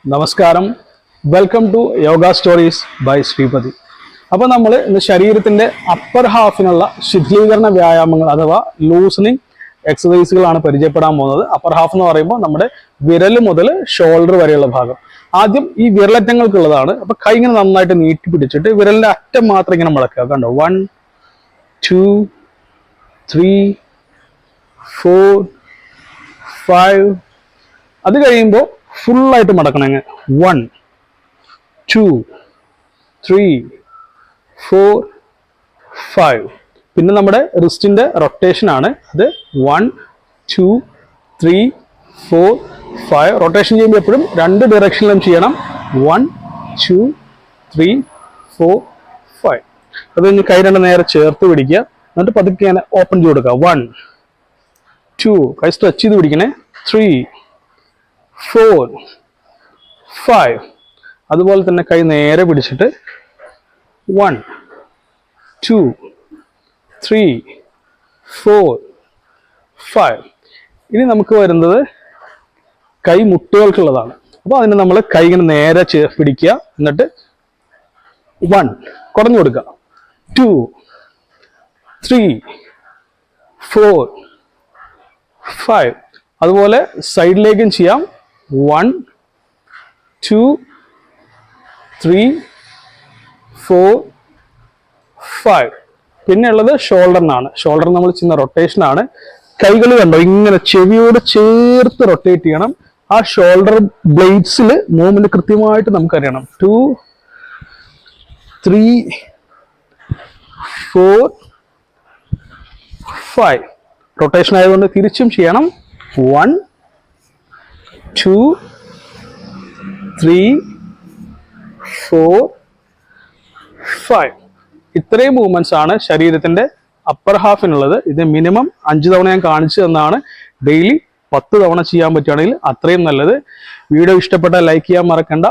നമസ്കാരം, welcome to yoga stories by Sripathi. അപ്പോൾ നമ്മൾ ഇന്ന് ശരീരത്തിൻ്റെ അപ്പർ ഹാഫിനുള്ള ശിഥിലീകരണ വ്യായാമങ്ങൾ അഥവാ ലൂസണിങ് എക്സസൈസുകളാണ് പരിചയപ്പെടാൻ പോകുന്നത്. അപ്പർ ഹാഫ് എന്ന് പറയുമ്പോൾ നമ്മുടെ വിരൽ മുതൽ ഷോൾഡർ വരെയുള്ള ഭാഗം. ആദ്യം ഈ വിരലറ്റങ്ങൾക്കുള്ളതാണ്. അപ്പോൾ കൈ ഇങ്ങനെ നന്നായിട്ട് നീട്ടി പിടിച്ചിട്ട് വിരലിൻ്റെ അറ്റം മാത്രം ഇങ്ങനെ മടക്കുക. കണ്ടോ, 1 2 3 4 5. അത് കഴിയുമ്പോൾ ഫുള്ളായിട്ട് മടക്കണമെങ്കിൽ 1 2 3 4 5. പിന്നെ നമ്മുടെ റിസ്റ്റിന്റെ റൊട്ടേഷൻ ആണ്. അത് 1 2 3 4 5. റൊട്ടേഷൻ ചെയ്യുമ്പോൾ എപ്പോഴും രണ്ട് ഡയറക്ഷനിലും ചെയ്യണം. 1 2 3 4 5. അത് കഴിഞ്ഞ് കൈ രണ്ട് നേരെ ചേർത്ത് പിടിക്കുക. എന്നിട്ട് പതുക്കെ ഞാൻ ഓപ്പൺ ചെയ്ത് കൊടുക്കുക. 1 2. കൈ സ്ട്രെച്ച് ചെയ്ത് പിടിക്കണേ. 3 4 5. അതുപോലെ തന്നെ കൈ നേരെ പിടിച്ചിട്ട് 1 2 3 4 5. ഇനി നമുക്ക് വരുന്നത് കൈ മുട്ടുകൾക്കുള്ളതാണ്. അപ്പോൾ അതിന് നമ്മൾ കൈ ഇങ്ങനെ നേരെ പിടിക്കുക. എന്നിട്ട് 1 കുറഞ്ഞു കൊടുക്കുക. 2 3 4 5. അതുപോലെ സൈഡിലേക്കും ചെയ്യാം. 1 2 3 4 5. പിന്നെ ഉള്ളത് ഷോൾഡറിനാണ്. ഷോൾഡർ നമ്മൾ ചെയ്യുന്ന റൊട്ടേഷൻ ആണ്. കൈകൾ കണ്ടോ, ഇങ്ങനെ ചെവിയോട് ചേർത്ത് റൊട്ടേറ്റ് ചെയ്യണം. ആ ഷോൾഡർ ബ്ലേഡ്സിൽ മൂവ്മെന്റ് കൃത്യമായിട്ട് നമുക്കറിയണം. 2 3 4 5. റൊട്ടേഷൻ ആയതുകൊണ്ട് തിരിച്ചും ചെയ്യണം. 1 2 3 4 5. ഇത്രയും മൂവ്മെന്റ്സ് ആണ് ശരീരത്തിന്റെ അപ്പർ ഹാഫിനുള്ളത്. ഇത് മിനിമം 5 തവണ ഞാൻ കാണിച്ചു തന്നാണ്. ഡെയിലി 10 തവണ ചെയ്യാൻ പറ്റുകയാണെങ്കിൽ അത്രയും നല്ലത്. വീഡിയോ ഇഷ്ടപ്പെട്ടാൽ ലൈക്ക് ചെയ്യാൻ മറക്കണ്ട.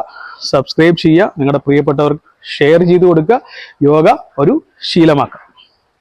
സബ്സ്ക്രൈബ് ചെയ്യുക. നിങ്ങളുടെ പ്രിയപ്പെട്ടവർക്ക് ഷെയർ ചെയ്ത് കൊടുക്കുക. യോഗ ഒരു ശീലമാക്കുക.